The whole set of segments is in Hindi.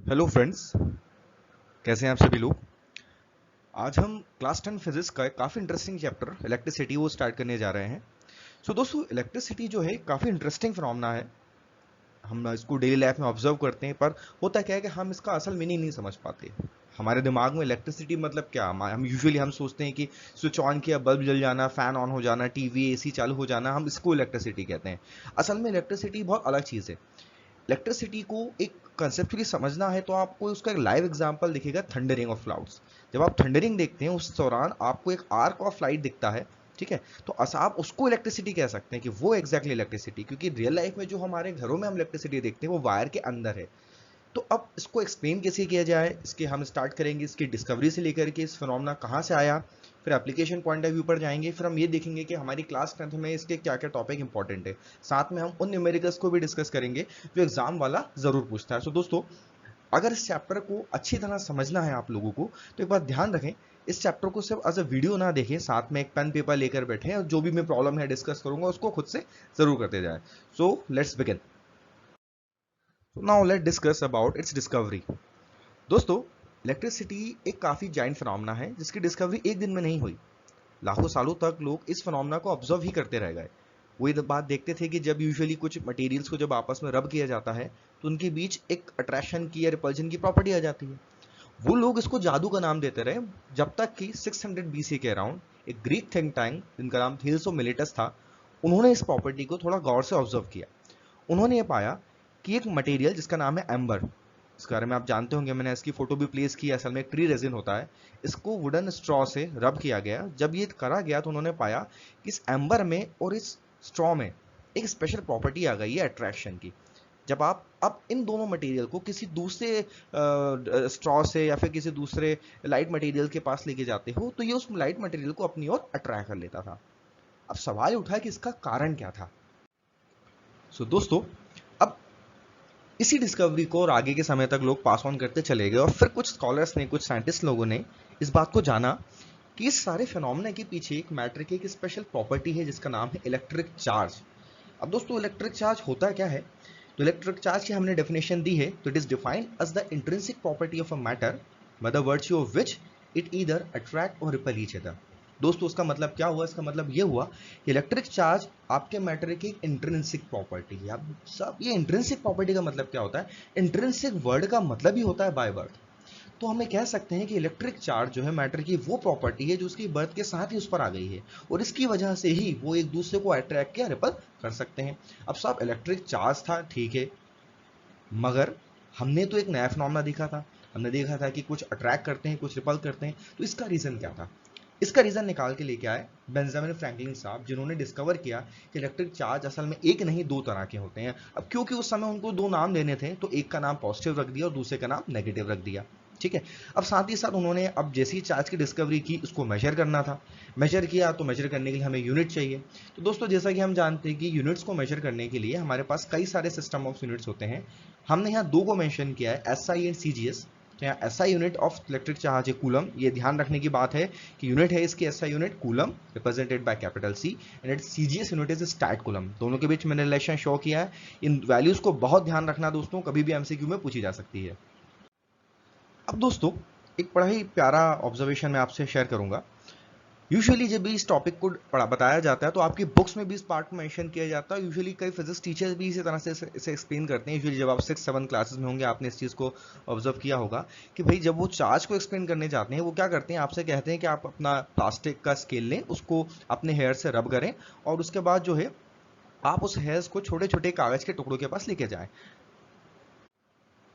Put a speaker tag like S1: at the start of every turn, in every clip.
S1: हेलो फ्रेंड्स, कैसे हैं आप सभी लोग। आज हम क्लास 10 फिजिक्स का एक काफ़ी इंटरेस्टिंग चैप्टर इलेक्ट्रिसिटी वो स्टार्ट करने जा रहे हैं। दोस्तों, इलेक्ट्रिसिटी जो है काफ़ी इंटरेस्टिंग फिनोमेना है। हम इसको डेली लाइफ में ऑब्जर्व करते हैं, पर होता क्या है कि हम इसका असल मीनिंग नहीं समझ पाते। हमारे दिमाग में इलेक्ट्रिसिटी मतलब क्या, हम सोचते हैं कि स्विच ऑन किया बल्ब जल जाना, फैन ऑन हो जाना, टीवी एसी चालू हो जाना, हम इसको इलेक्ट्रिसिटी कहते हैं। असल में इलेक्ट्रिसिटी बहुत अलग चीज़ है। इलेक्ट्रिसिटी को एक कंसेप्चुअली समझना है तो आपको उसका एक लाइव एग्जांपल दिखेगा, थंडरिंग ऑफ क्लाउड्स। जब आप थंडरिंग देखते हैं उस दौरान आपको एक आर्क ऑफ लाइट दिखता है, ठीक है। तो आप उसको इलेक्ट्रिसिटी कह सकते हैं कि वो एग्जैक्टली इलेक्ट्रिसिटी, क्योंकि रियल लाइफ में जो हमारे घरों में हम इलेक्ट्रिसिटी देखते हैं वो वायर के अंदर है। तो अब इसको एक्सप्लेन कैसे किया जाए, इसके हम स्टार्ट करेंगे इसकी डिस्कवरी से लेकर के इस फिनोमेना कहाँ से आया, फिर एप्लीकेशन पॉइंट ऑफ व्यू पर जाएंगे, फिर हम ये देखेंगे कि हमारी क्लास 10 में इसके क्या क्या टॉपिक इंपॉर्टेंट है। साथ में हम उन न्यूमेरिकल्स को भी डिस्कस करेंगे जो एग्जाम वाला जरूर पूछता है। दोस्तों, अगर इस चैप्टर को अच्छी तरह समझना है आप लोगों को, तो एक बात ध्यान रखें, इस चैप्टर को सिर्फ एज अ वीडियो ना देखें, साथ में एक पेन पेपर लेकर बैठे और जो भी मैं प्रॉब्लम है डिस्कस करूंगा उसको खुद से जरूर करते जाए। So let's begin. Now let discuss about it's discovery. दोस्तों, इलेक्ट्रिसिटी एक काफी जाइंट फिनोमेना है जिसकी डिस्कवरी एक दिन में नहीं हुई। लाखों सालों तक लोग इस फिनोमेना को ऑब्जर्व ही करते रह गए। वही बात देखते थे कि जब यूजुअली कुछ मटेरियल्स को जब आपस में रब किया जाता है तो उनके बीच एक अट्रैक्शन की या रिपल्जन की प्रॉपर्टी आ जाती है। वो लोग इसको जादू का नाम देते रहे, जब तक कि 600 बीसी के अराउंड एक ग्रीक थिंक टैंक जिनका नाम थील्स ऑफ मिलेटस था, उन्होंने इस प्रॉपर्टी को थोड़ा गौर से ऑब्जर्व किया। उन्होंने ये पाया कि एक मटेरियल जिसका नाम है एम्बर, इसके बारे में आप जानते होंगे, मैंने इसकी फोटो भी प्लेस की, असल में एक ट्री रेजिन होता है, इसको वुडन स्ट्रॉ से रब किया गया। जब ये करा गया तो उन्होंने पाया कि इस एम्बर में और इस स्ट्रॉ में एक स्पेशल प्रॉपर्टी आ गई है अट्रैक्शन की। जब आप अब इन दोनों मटेरियल को किसी दूसरे स्ट्रॉ से या फिर किसी दूसरे लाइट मटेरियल के पास लेके जाते हो तो ये उस लाइट मटेरियल को अपनी ओर अट्रैक्ट कर लेता था। अब सवाल उठा कि इसका कारण क्या था। दोस्तों, अब इसी डिस्कवरी को और आगे के समय तक लोग पास ऑन करते चले गए और फिर कुछ स्कॉलर्स ने, कुछ साइंटिस्ट लोगों ने इस बात को जाना कि इस सारे फिनोमेना के पीछे एक मैटर की एक स्पेशल प्रॉपर्टी है जिसका नाम है इलेक्ट्रिक चार्ज। अब दोस्तों, इलेक्ट्रिक चार्ज होता क्या है? तो इलेक्ट्रिक चार्ज की हमने डेफिनेशन दी है, तो it is defined as the intrinsic property of a matter by the virtue of which it either attract or repel each other. दोस्तों, उसका मतलब क्या हुआ? इसका मतलब ये हुआ कि इलेक्ट्रिक चार्ज आपके मैटर की इंट्रिंसिक प्रॉपर्टी है। अब सब ये इंट्रिंसिक प्रॉपर्टी का मतलब क्या होता है? इंट्रिंसिक वर्ड का मतलब ही होता है बाय बर्थ। तो हमें कह सकते हैं कि इलेक्ट्रिक चार्ज जो है मैटर की वो प्रॉपर्टी है जो उसकी बर्थ के साथ ही उस पर आ गई है, और इसकी वजह से ही वो एक दूसरे को अट्रैक्ट या रिपल कर सकते हैं। अब साहब, इलेक्ट्रिक चार्ज था, ठीक है, मगर हमने तो एक नया फिनोमेना देखा था। हमने देखा था कि कुछ अट्रैक्ट करते हैं, कुछ रिपल करते हैं। तो इसका रीजन क्या था? इसका रीजन निकाल के लेके आए बेंजामिन फ्रैंकलिन साहब, जिन्होंने डिस्कवर किया कि इलेक्ट्रिक चार्ज असल में एक नहीं दो तरह के होते हैं। अब क्योंकि उस समय उनको दो नाम देने थे तो एक का नाम पॉजिटिव रख दिया और दूसरे का नाम नेगेटिव रख दिया, ठीक है। अब साथ ही साथ उन्होंने, अब जैसी चार्ज की डिस्कवरी की, उसको मेजर करना था। मेजर किया तो मेजर करने के लिए हमें यूनिट चाहिए। तो दोस्तों, जैसा कि हम जानते हैं कि यूनिट्स को मेजर करने के लिए हमारे पास कई सारे सिस्टम ऑफ यूनिट्स होते हैं। हमने यहाँ दो को मेंशन किया है, S I and C G S. तो यहाँ S I unit of electric charge है कूलम। ये ध्यान रखने की बात है कि यूनिट है इसकी S I unit coulomb, represented by capital C, and its C G S unit is statcoulomb. दोनों के बीच मैंने रिलेशन शो किया है। इन वैल्यूज को बहुत ध्यान रखना दोस्तों, कभी भी एमसीक्यू में पूछी जा सकती है। अब दोस्तों, एक बड़ा ही प्यारा ऑब्जर्वेशन मैं आपसे शेयर करूंगा। यूजुअली जब भी इस टॉपिक को पढ़ा बताया जाता है तो आपकी बुक्स में भी इस पार्ट को मेंशन किया जाता है। यूजुअली कई फिजिक्स टीचर्स भी इसी तरह से इसे एक्सप्लेन करते हैं। यूजुअली जब आप 6-7 क्लासेस में होंगे आपने इस चीज़ को ऑब्जर्व किया होगा कि भाई जब वो चार्ज को एक्सप्लेन करने जाते हैं वो क्या करते हैं, आपसे कहते हैं कि आप अपना प्लास्टिक का स्केल लें, उसको अपने हेयर से रब करें, और उसके बाद जो है आप उस हेयर्स को छोटे छोटे कागज के टुकड़ों के पास लेके जाएं।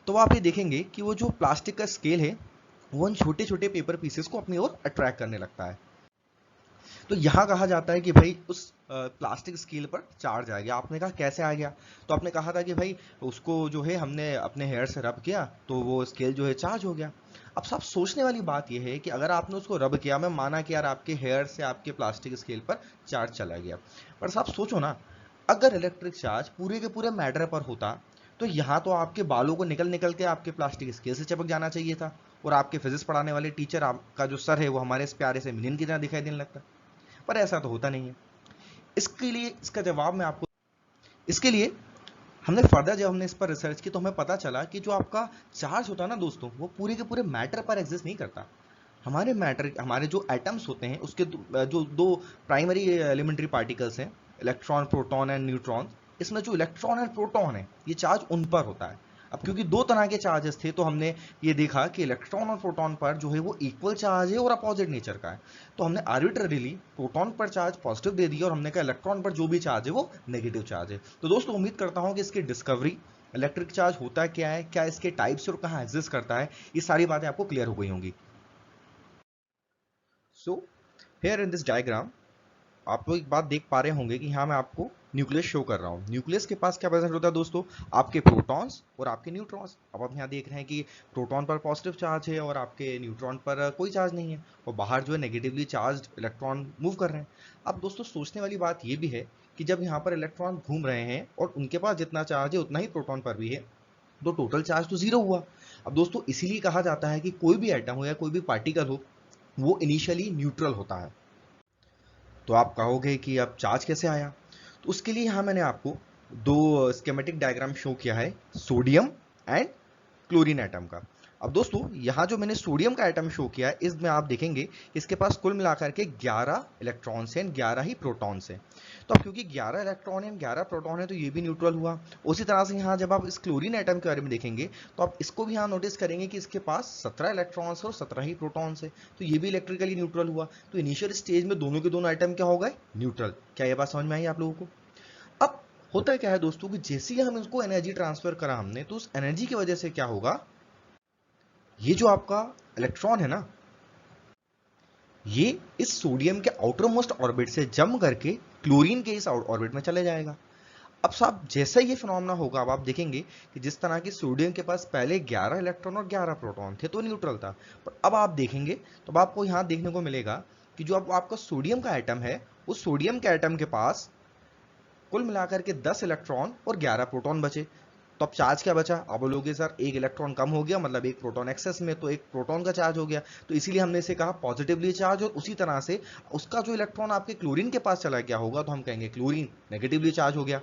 S1: तो आप ये देखेंगे कि वो जो प्लास्टिक का स्केल है वो उन छोटे छोटे पेपर पीसेस को अपनी ओर अट्रैक्ट करने लगता है। तो यहाँ कहा जाता है कि भाई उस प्लास्टिक स्केल पर चार्ज आ गया। आपने कहा कैसे आ गया? तो आपने कहा था कि भाई उसको जो है हमने अपने हेयर से रब किया तो वो स्केल जो है चार्ज हो गया। अब साहब, सोचने वाली बात यह है कि अगर आपने उसको रब किया, मैं माना कि यार आपके हेयर से आपके प्लास्टिक स्केल पर चार्ज चला गया, पर साहब सोचो ना, अगर इलेक्ट्रिक चार्ज पूरे के पूरे मैटर पर होता तो यहाँ तो आपके बालों को निकल निकल के आपके प्लास्टिक स्केल से चिपक जाना चाहिए था, और आपके फिजिक्स पढ़ाने वाले टीचर, आपका जो सर है वो हमारे इस प्यारे से मिलियन की तरह दिखाई देने लगता। पर ऐसा तो होता नहीं है। इसके लिए इसका जवाब मैं आपको इसके लिए हमने फर्दर जब हमने इस पर रिसर्च की तो हमें पता चला कि जो आपका चार्ज होता है ना दोस्तों, वो पूरे के पूरे मैटर पर एग्जिस्ट नहीं करता। हमारे मैटर, हमारे जो एटम्स होते हैं उसके जो दो प्राइमरी एलिमेंट्री पार्टिकल्स हैं, इलेक्ट्रॉन, प्रोटॉन एंड न्यूट्रॉन, इसमें जो इलेक्ट्रॉन एंड प्रोटॉन है ये चार्ज उन पर होता है। अब क्योंकि दो तरह के चार्जेस थे तो हमने ये देखा कि इलेक्ट्रॉन और प्रोटॉन पर जो है वो इक्वल चार्ज है और अपोजिट नेचर का है, तो हमने आर्बिट्ररीली प्रोटॉन पर चार्ज पॉजिटिव दे दिया और हमने कहा इलेक्ट्रॉन पर जो भी चार्ज है वो नेगेटिव चार्ज है। तो दोस्तों उम्मीद करता हूँ कि इसकी डिस्कवरी, इलेक्ट्रिक चार्ज होता क्या है, क्या इसके टाइप्स और कहाँ एग्जिस्ट करता है, ये सारी बातें आपको क्लियर हो गई होंगी। So here in this diagram आप लोग एक बात देख पा रहे होंगे कि यहाँ मैं आपको न्यूक्लियस शो कर रहा हूँ। न्यूक्लियस के पास क्या प्रेजेंट होता है दोस्तों, आपके प्रोटॉन्स और आपके न्यूट्रॉन्स। अब आप यहाँ देख रहे हैं कि प्रोटॉन पर पॉजिटिव चार्ज है और आपके न्यूट्रॉन पर कोई चार्ज नहीं है, और बाहर जो है नेगेटिवली चार्ज इलेक्ट्रॉन मूव कर रहे हैं। अब दोस्तों सोचने वाली बात ये भी है कि जब यहाँ पर इलेक्ट्रॉन घूम रहे हैं और उनके पास जितना चार्ज है उतना ही प्रोटॉन पर भी है, तो टोटल चार्ज तो जीरो हुआ। अब दोस्तों इसीलिए कहा जाता है कि कोई भी एटम हो या कोई भी पार्टिकल हो वो इनिशियली न्यूट्रल होता है। तो आप कहोगे कि अब चार्ज कैसे आया, तो उसके लिए यहां मैंने आपको दो स्कीमेटिक डायग्राम शो किया है, सोडियम एंड क्लोरीन एटम का। अब दोस्तों यहाँ जो मैंने सोडियम का एटम शो किया है इसमें आप देखेंगे कि इसके पास कुल मिलाकर के 11 इलेक्ट्रॉन्स हैं, 11 ही प्रोटॉन्स हैं। तो अब क्योंकि 11 इलेक्ट्रॉन है, 11 प्रोटॉन है, तो ये भी न्यूट्रल हुआ। उसी तरह से यहाँ जब आप इस क्लोरीन एटम के बारे में देखेंगे तो आप इसको भी यहाँ नोटिस करेंगे कि इसके पास 17 इलेक्ट्रॉन्स और 17 ही प्रोटॉन्स है, तो ये भी इलेक्ट्रिकली न्यूट्रल हुआ। तो इनिशियल स्टेज में दोनों के दोनों आइटम क्या हो गए, न्यूट्रल। क्या ये बात समझ में आई आप लोगों को? अब होता क्या है दोस्तों कि जैसे ही हम इसको एनर्जी ट्रांसफर करा हमने, तो उस एनर्जी की वजह से क्या होगा, ये जो आपका इलेक्ट्रॉन है ना, ये इस सोडियम के आउटर मोस्ट ऑर्बिट से जम करके क्लोरीन के इस ऑर्बिट में चले जाएगा। अब साहब जैसा ये फिनोमेना होगा, अब आप देखेंगे कि जिस तरह की सोडियम के पास पहले 11 इलेक्ट्रॉन और 11 प्रोटॉन थे तो न्यूट्रल था, पर अब आप देखेंगे तो अब आपको यहां देखने को मिलेगा कि जो अब आपका सोडियम का एटम है, उस सोडियम के एटम के पास कुल मिलाकर के 10 इलेक्ट्रॉन और 11 प्रोटॉन बचे। तो अब चार्ज क्या बचा, आप बोलोगे सर एक इलेक्ट्रॉन कम हो गया, मतलब एक प्रोटॉन एक्सेस में, तो एक प्रोटॉन का चार्ज हो गया, तो इसीलिए हमने इसे कहा पॉजिटिवली चार्ज। और उसी तरह से उसका जो इलेक्ट्रॉन आपके क्लोरीन के पास चला गया होगा तो हम कहेंगे क्लोरीन नेगेटिवली चार्ज हो गया।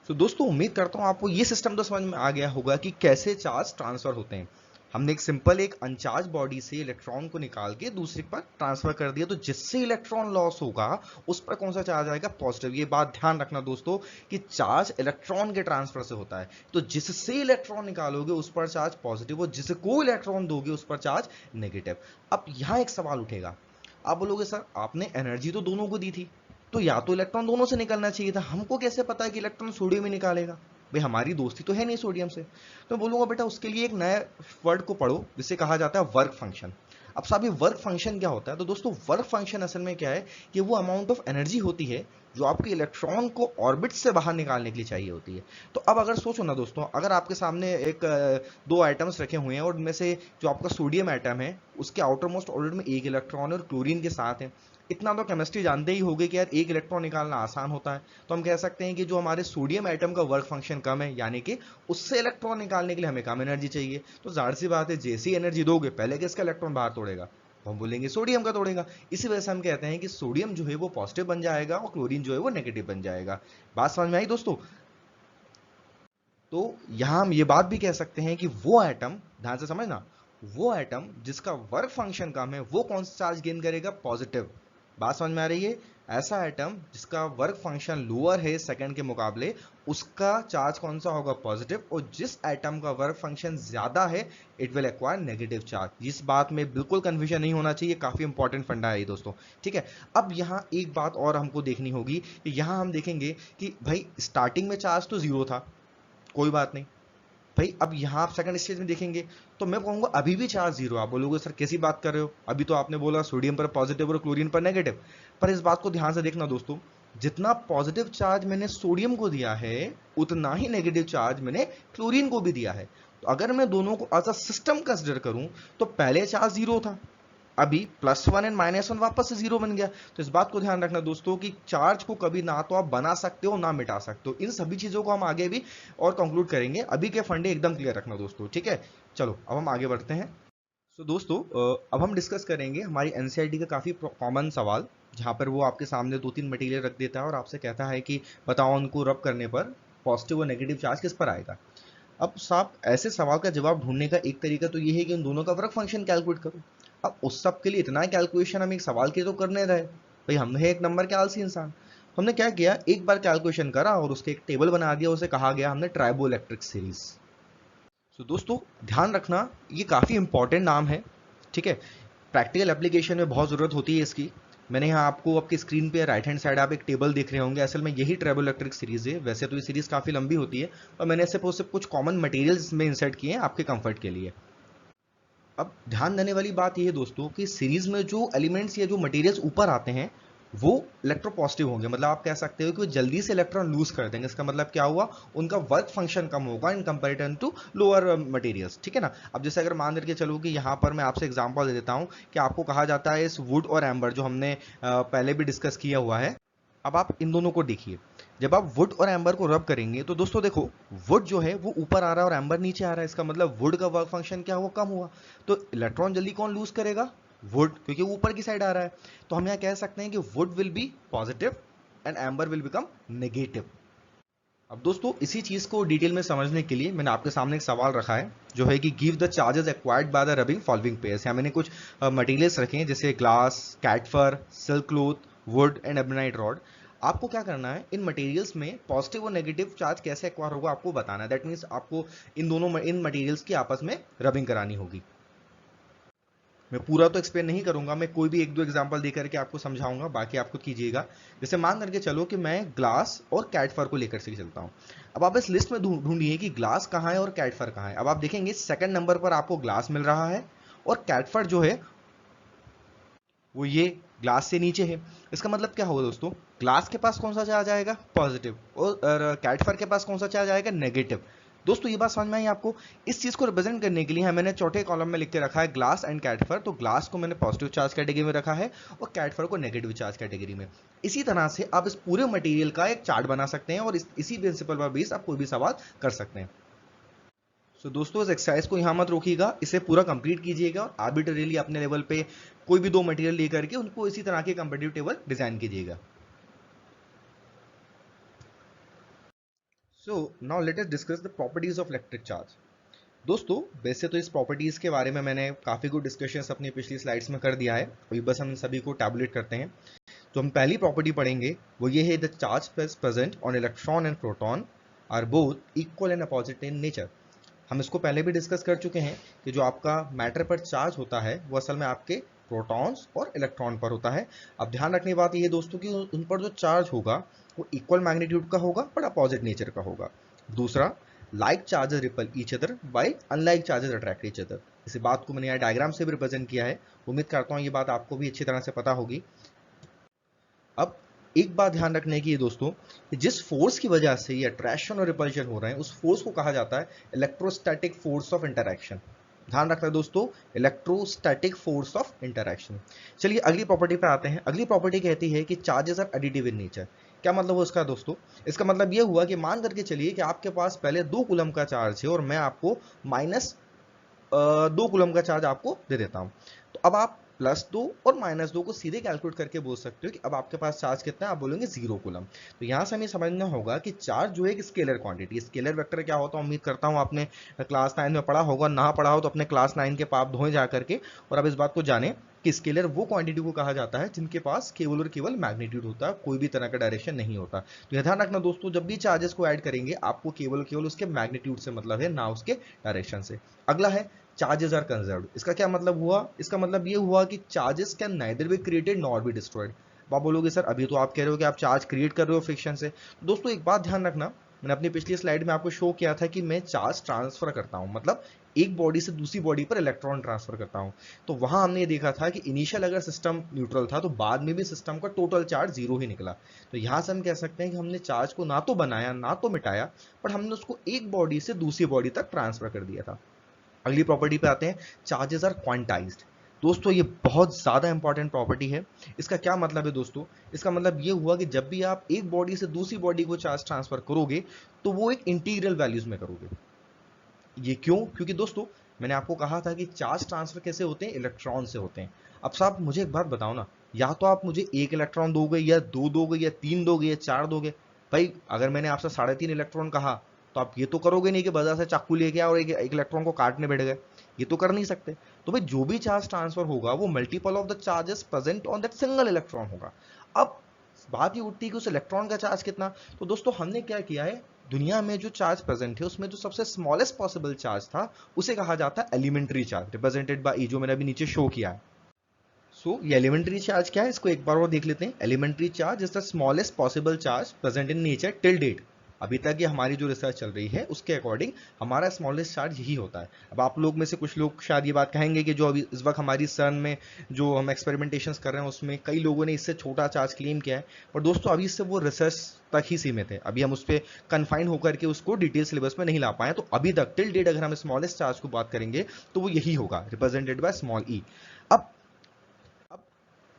S1: तो दोस्तों उम्मीद करता हूं आपको ये सिस्टम तो समझ में आ गया होगा कि कैसे चार्ज ट्रांसफर होते हैं। हमने एक सिंपल एक अनचार्ज बॉडी से इलेक्ट्रॉन को निकाल के दूसरे पर ट्रांसफर कर दिया, तो जिससे इलेक्ट्रॉन लॉस होगा उस पर कौन सा चार्ज आएगा, पॉजिटिव। ये बात ध्यान रखना दोस्तों कि चार्ज इलेक्ट्रॉन के ट्रांसफर से होता है, तो जिससे इलेक्ट्रॉन निकालोगे उस पर चार्ज पॉजिटिव और जिसको इलेक्ट्रॉन दोगे उस पर चार्ज नेगेटिव। अब यहां एक सवाल उठेगा, आप बोलोगे सर आपने एनर्जी तो दोनों को दी थी, तो या तो इलेक्ट्रॉन दोनों से निकलना चाहिए था, हमको कैसे पता है कि इलेक्ट्रॉन सोडियम ही निकालेगा, भाई हमारी दोस्ती तो है नहीं सोडियम से। तो मैं बोलूंगा बेटा उसके लिए एक नया वर्ड को पढ़ो जिसे कहा जाता है वर्क फंक्शन। अब साहब ये वर्क फंक्शन क्या होता है, तो दोस्तों वर्क फंक्शन असल में क्या है कि वो अमाउंट ऑफ एनर्जी होती है जो आपके इलेक्ट्रॉन को ऑर्बिट से बाहर निकालने के लिए चाहिए होती है। तो अब अगर सोचो ना दोस्तों, अगर आपके सामने एक दो आइटम्स रखे हुए हैं और उनमें से जो आपका सोडियम एटम है उसके आउटर मोस्ट ऑर्बिट में एक इलेक्ट्रॉन और क्लोरीन के साथ है, इतना तो केमिस्ट्री जानते ही होगे कि यार एक इलेक्ट्रॉन निकालना आसान होता है, तो हम कह सकते हैं कि जो हमारे सोडियम एटम का वर्क फंक्शन कम है, यानी कि उससे इलेक्ट्रॉन निकालने के लिए हमें कम एनर्जी चाहिए। तो जाहिर सी बात है जैसी एनर्जी दोगे पहले किसका इलेक्ट्रॉन बाहर तोड़ेगा, तो हम बोलेंगे सोडियम का तोड़ेगा। इसी वजह से हम कहते हैं कि सोडियम जो है वो पॉजिटिव बन जाएगा और क्लोरीन जो है वो नेगेटिव बन जाएगा। बात समझ में आई दोस्तों? तो यहां हम ये बात भी कह सकते हैं कि वो एटम, ध्यान से समझना, वो एटम जिसका वर्क फंक्शन कम है वो कौन सा चार्ज गेन करेगा, पॉजिटिव। बात समझ में आ रही है? ऐसा एटम जिसका वर्क फंक्शन लोअर है सेकंड के मुकाबले, उसका चार्ज कौन सा होगा, पॉजिटिव। और जिस एटम का वर्क फंक्शन ज्यादा है it will acquire negative charge. इस बात में बिल्कुल कंफ्यूजन नहीं होना चाहिए, काफी इंपॉर्टेंट फंडा है ये दोस्तों, ठीक है। अब यहाँ एक बात और हमको देखनी होगी कि यहाँ हम देखेंगे कि भाई स्टार्टिंग में चार्ज तो जीरो था, कोई बात नहीं भाई। अब यहाँ आप सेकंड स्टेज में देखेंगे तो मैं कहूंगा अभी भी चार्ज जीरो। आप बोलोगे सर कैसी बात कर रहे हो, अभी तो आपने बोला सोडियम पर पॉजिटिव और क्लोरीन पर नेगेटिव। पर इस बात को ध्यान से देखना दोस्तों, जितना पॉजिटिव चार्ज मैंने सोडियम को दिया है उतना ही नेगेटिव चार्ज मैंने क्लोरीन को भी दिया है। तो अगर मैं दोनों को एज अ सिस्टम कंसिडर करूं तो पहले चार्ज जीरो था, अभी +1 एंड -1 वापस से जीरो बन गया। तो इस बात को ध्यान रखना दोस्तों कि चार्ज को कभी ना तो आप बना सकते हो ना मिटा सकते हो। इन सभी चीजों को हम आगे भी और कंक्लूड करेंगे, अभी के फंडे एकदम क्लियर रखना दोस्तों, ठीक है। चलो अब हम आगे बढ़ते हैं। तो दोस्तों अब हम डिस्कस करेंगे हमारी एनसीईआरटी का काफी कॉमन सवाल, जहां पर वो आपके सामने 2-3 मटेरियल रख देता है और आपसे कहता है कि बताओ उनको रब करने पर पॉजिटिव और नेगेटिव चार्ज किस पर आएगा। अब साहब ऐसे सवाल का जवाब ढूंढने का एक तरीका तो ये है कि उन दोनों का वर्क फंक्शन कैलकुलेट करो। अब उस सब के लिए इतना कैलकुलेशन हम एक सवाल के तो करने रहे भाई, हम है एक नंबर के आलसी इंसान। तो हमने क्या किया, एक बार कैलकुलेशन करा और उसके एक टेबल बना दिया, उसे कहा गया हमने ट्राइबो इलेक्ट्रिक सीरीज। तो दोस्तों ध्यान रखना, ये काफ़ी इंपॉर्टेंट नाम है, ठीक है। प्रैक्टिकल एप्लीकेशन में बहुत ज़रूरत होती है इसकी। मैंने यहाँ आपको आपकी स्क्रीन पे राइट हैंड साइड आप एक टेबल देख रहे होंगे, असल में यही ट्राइबो इलेक्ट्रिक सीरीज है। वैसे तो ये सीरीज काफ़ी लंबी होती है और मैंने सिर्फ कुछ कॉमन मटेरियल्स इसमें इंसर्ट किए हैं आपके कंफर्ट के लिए। अब ध्यान देने वाली बात यह है दोस्तों कि सीरीज में जो एलिमेंट्स या जो मटेरियल्स ऊपर आते हैं वो इलेक्ट्रोपॉजिटिव होंगे, मतलब आप कह सकते हो कि वो जल्दी से इलेक्ट्रॉन लूज कर देंगे। इसका मतलब क्या हुआ, उनका वर्क फंक्शन कम होगा in comparison to lower materials, ठीक है ना। अब जैसे अगर मान करके चलो कि यहाँ पर मैं आपसे एग्जांपल दे देता हूँ कि आपको कहा जाता है इस वुड और एम्बर, जो हमने पहले भी डिस्कस किया हुआ है। अब आप इन दोनों को देखिए, जब आप वुड और एम्बर को रब करेंगे तो दोस्तों देखो, वुड जो है वो ऊपर आ रहा है और एम्बर नीचे आ रहा है। इसका मतलब वुड का वर्क फंक्शन क्या हुआ, कम हुआ। तो इलेक्ट्रॉन जल्दी कौन लूज करेगा, वुड, क्योंकि वो ऊपर की साइड आ रहा है। तो हम यहाँ कह सकते हैं कि would will be positive and amber will become negative. अब दोस्तों इसी चीज को डिटेल में समझने के लिए मैंने आपके सामने एक सवाल रखा है, जो है कि give the charges acquired by the rubbing following pairs. यहाँ मैंने कुछ मटेरियल्स रखे हैं जैसे glass, cat fur, silk cloth, wood and ebonite rod. आपको क्या करना है, इन मटेरियल्स में पॉजिटिव और नेगेटिव चार्ज कैसे एक्वायर होगा आपको बताना है। दैट मीन्स आपको इन मटेरियल्स की आपस में रबिंग करानी होगी। मैं पूरा तो एक्सप्लेन नहीं करूंगा, मैं कोई भी एक दो एग्जांपल देकर के आपको समझाऊंगा, बाकी आप खुद कीजिएगा। जैसे मान करके चलो कि मैं ग्लास और कैटफर को लेकर से चलता हूं। अब आप इस लिस्ट में ढूंढिए कि ग्लास कहाँ है और कैटफर कहाँ है। अब आप देखेंगे सेकंड नंबर पर आपको ग्लास मिल रहा है और कैटफर जो है वो ये ग्लास से नीचे है। इसका मतलब क्या होगा दोस्तों, ग्लास के पास कौन सा चार्ज आएगा, पॉजिटिव, और कैटफर के पास कौन सा चार्ज आएगा, नेगेटिव। दोस्तों ये बात समझ में आई आपको। इस चीज को रिप्रेजेंट करने के लिए है मैंने चौथे कॉलम में लिख के रखा है ग्लास एंड कैटफर। तो ग्लास को मैंने पॉजिटिव चार्ज कैटेगरी में रखा है और कैटफर को नेगेटिव चार्ज कैटेगरी में। इसी तरह से आप इस पूरे मटेरियल का एक चार्ट बना सकते हैं और इसी प्रिंसिपल पर बेस आप कोई भी सवाल कर सकते हैं। सो दोस्तों इस एक्सरसाइज को यहाँ मत रोकिएगा, इसे पूरा कंप्लीट कीजिएगा और आर्बिट्रेरीली अपने लेवल पे कोई भी दो मटेरियल लेकर के उनको इसी तरह के कंपेटिटिव टेबल डिजाइन कीजिएगा। So now let us discuss the properties of electric charge. दोस्तों वैसे तो इस प्रॉपर्टीज के बारे में मैंने काफी कुछ डिस्कशंस अपनी पिछली स्लाइड्स में कर दिया है, अभी बस हम सभी को टैबुलेट करते हैं। तो हम पहली प्रॉपर्टी पढ़ेंगे वो ये है, the charge present on electron and proton are both equal and opposite in nature. हम इसको पहले भी डिस्कस कर चुके हैं कि जो आपका मैटर पर चार्ज होता है वो असल में आपके प्रोटॉन्स और इलेक्ट्रॉन पर होता है। अब ध्यान रखने की बात ये दोस्तों कि उन पर जो चार्ज होगा वो इक्वल मैग्नीट्यूड का होगा बट अपोजिट नेचर का होगा। दूसरा, like charges ripple each other while unlike charges attract each other. इसी बात को मैंने यहाँ डायग्राम से भी रिप्रेजेंट किया है, उम्मीद करता हूँ ये बात आपको भी अच्छी तरह से पता होगी। अब एक बात ध्यान रखने की है दोस्तों, कि जिस फोर्स की वजह से ये अट्रैक्शन और रिपल्शन हो रहे हैं उस फोर्स को कहा जाता है इलेक्ट्रोस्टैटिक फोर्स ऑफ इंटरैक्शन। ध्यान रखना दोस्तों, इलेक्ट्रोस्टैटिक फोर्स ऑफ इंटरैक्शन। चलिए अगली प्रॉपर्टी पे आते हैं। अगली प्रॉपर्टी कहती है कि charges are additive in nature. क्या मतलब हुआ इसका दोस्तों, इसका मतलब ये हुआ कि मान करके चलिए कि आपके पास पहले 2 कूलम का चार्ज है और मैं आपको माइनस 2 कूलम का चार्ज आपको दे देता हूं। तो अब आप +2 और -2 को सीधे कैलकुलेट करके बोल सकते हो कि अब आपके पास चार्ज कितना है, आप बोलेंगे 0 कूलम। तो यहां से हमें समझना होगा कि चार्ज जो है एक स्केलर क्वांटिटी, स्केलर वेक्टर क्या होता है, उम्मीद करता हूं आपने क्लास 9 में पढ़ा होगा, ना पढ़ा हो तो अपने क्लास 9 के पाप धोए जा करके और अब इस बात को जाने कि स्केलर वो क्वांटिटी को कहा जाता है जिनके पास केवल और केवल मैग्नीट्यूड होता है, कोई भी तरह का डायरेक्शन नहीं होता। तो यह ध्यान रखना दोस्तों, जब भी चार्जेस को ऐड करेंगे आपको केवल केवल उसके मैग्नीट्यूड से मतलब है, ना उसके डायरेक्शन से। अगला है चार्जेस आर कंजर्व्ड। इसका क्या मतलब हुआ, इसका मतलब ये हुआ कि charges can neither be created nor be destroyed. आप बोलोगे सर अभी तो आप कह रहे हो कि आप चार्ज क्रिएट कर रहे हो फ्रिक्शन से। तो दोस्तों एक बात ध्यान रखना, मैंने अपनी पिछली स्लाइड में आपको शो किया था कि मैं चार्ज ट्रांसफर करता हूं, मतलब एक बॉडी से दूसरी बॉडी पर इलेक्ट्रॉन ट्रांसफर करता हूं। तो वहां हमने ये देखा था कि इनिशियल अगर सिस्टम न्यूट्रल था तो बाद में भी सिस्टम का टोटल चार्ज 0 ही निकला। तो यहां से हम कह सकते हैं कि हमने चार्ज को ना तो बनाया ना तो मिटाया, पर हमने उसको एक बॉडी से दूसरी बॉडी तक ट्रांसफर कर दिया था। अगली प्रॉपर्टी पे आते हैं, चार्जेस आर क्वांटाइज्ड। दोस्तों ये बहुत ज्यादा इंपॉर्टेंट प्रॉपर्टी है। इसका क्या मतलब है दोस्तों, इसका मतलब ये हुआ कि जब भी आप एक बॉडी से दूसरी बॉडी को चार्ज ट्रांसफर करोगे तो वो एक इंटीग्रल वैल्यूज में करोगे। ये क्यों, क्योंकि दोस्तों मैंने आपको कहा था कि चार्ज ट्रांसफर कैसे होते हैं, इलेक्ट्रॉन से होते हैं। अब साहब मुझे एक बात बताओ ना, या तो आप मुझे 1 इलेक्ट्रॉन दोगे या 2 दोगे या 3 दोगे या 4 दोगे, भाई अगर मैंने आपसे 3.5 इलेक्ट्रॉन कहा तो आप ये तो करोगे नहीं कि बाजार से चाकू लेके आओ और एक इलेक्ट्रॉन को काटने बैठ गए, ये तो कर नहीं सकते। तो भाई जो भी चार्ज ट्रांसफर होगा वो multiple of the charges present on that single electron होगा। अब बात ये उठती है कि उस इलेक्ट्रॉन का चार्ज कितना। तो दोस्तों हमने क्या किया है, दुनिया में जो चार्ज प्रेजेंट है उसमें जो सबसे स्मॉलेस्ट पॉसिबल चार्ज था उसे कहा जाता है एलिमेंट्री चार्ज, रिप्रेजेंटेड बाय ई, जो मैंने अभी नीचे शो किया है। ये एलिमेंट्री चार्ज क्या है, इसको एक बार और देख लेते हैं। Elementary charge is the smallest possible charge present in nature till date. अभी तक ये हमारी जो रिसर्च चल रही है उसके अकॉर्डिंग हमारा स्मॉलेस्ट चार्ज यही होता है। अब आप लोग में से कुछ लोग शायद ये बात कहेंगे कि जो अभी इस वक्त हमारी सन में जो हम एक्सपेरिमेंटेशंस कर रहे हैं उसमें कई लोगों ने इससे छोटा चार्ज क्लेम किया है, पर दोस्तों अभी इससे वो रिसर्च तक ही सीमित है, अभी हम उस पर कन्फाइन होकर के उसको डिटेल सिलेबस में नहीं ला पाए। तो अभी तक टिल डेट अगर हम स्मॉलेस्ट चार्ज को बात करेंगे तो वो यही होगा, रिप्रेजेंटेड बाय स्मॉल ई। अब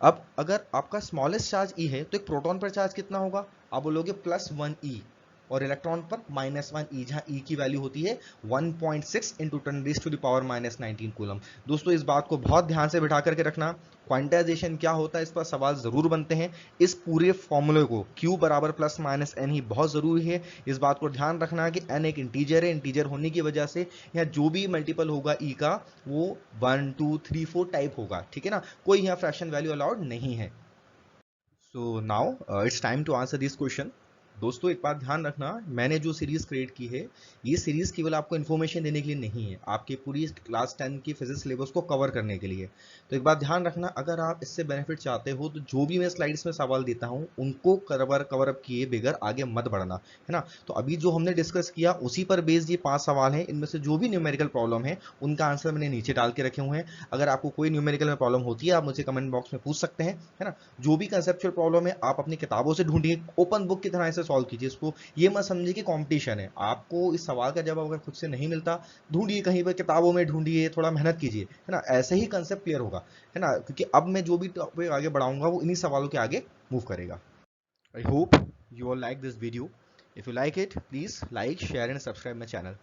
S1: अब अगर आपका स्मॉलेस्ट चार्ज ई है तो एक प्रोटॉन पर चार्ज कितना होगा, आप बोलोगे +1 ई, और इलेक्ट्रॉन पर -1 ई, जहां ई की वैल्यू होती है 1.6 इंटू 10⁻⁻19 कूलम। दोस्तों इस बात को बहुत ध्यान से बिठा करके रखना, क्वांटाइजेशन क्या होता है इस पर सवाल जरूर बनते हैं। इस पूरे फॉर्मूले को Q बराबर +-n ही बहुत जरूरी है। इस बात को ध्यान रखना कि n एक इंटीजर है, इंटीजर होने की वजह से यहाँ जो भी मल्टीपल होगा ई का वो 1 2 3 4 टाइप होगा, ठीक है ना, कोई यहाँ फ्रैक्शन वैल्यू अलाउड नहीं है। So now it's time to answer this question. दोस्तों एक बात ध्यान रखना, मैंने जो सीरीज क्रिएट की है ये सीरीज केवल आपको इन्फॉर्मेशन देने के लिए नहीं है, आपकी पूरी क्लास 10 की फिजिक्स सिलेबस को कवर करने के लिए। तो एक बात ध्यान रखना, अगर आप इससे बेनिफिट चाहते हो तो जो भी मैं स्लाइड्स में सवाल देता हूँ उनको कवर अप किए बगैर आगे मत बढ़ना, है ना। तो अभी जो हमने डिस्कस किया उसी पर बेस्ड ये 5 सवाल हैं, इनमें से जो भी न्यूमेरिकल प्रॉब्लम है उनका आंसर मैंने नीचे डाल के रखे हुए हैं। अगर आपको कोई न्यूमेरिकल में प्रॉब्लम होती है आप मुझे कमेंट बॉक्स में पूछ सकते हैं, है ना। जो भी कंसेप्चुअल प्रॉब्लम है आप अपनी किताबों से ढूंढिए, ओपन बुक की तरह इसे सॉल्व कीजिए। इसको ये मत समझिए कि कंपटीशन है, आपको इस सवाल का जवाब अगर खुद से नहीं मिलता ढूंढिए कहीं पर, किताबों में ढूंढिए, थोड़ा मेहनत कीजिए, है ना, ऐसे ही कंसेप्ट क्लियर होगा, है ना, क्योंकि अब मैं जो भी टॉपिक आगे बढ़ाऊंगा वो इन्हीं सवालों के आगे मूव करेगा। I hope you all like this video. If you like it, please like, share and subscribe my channel.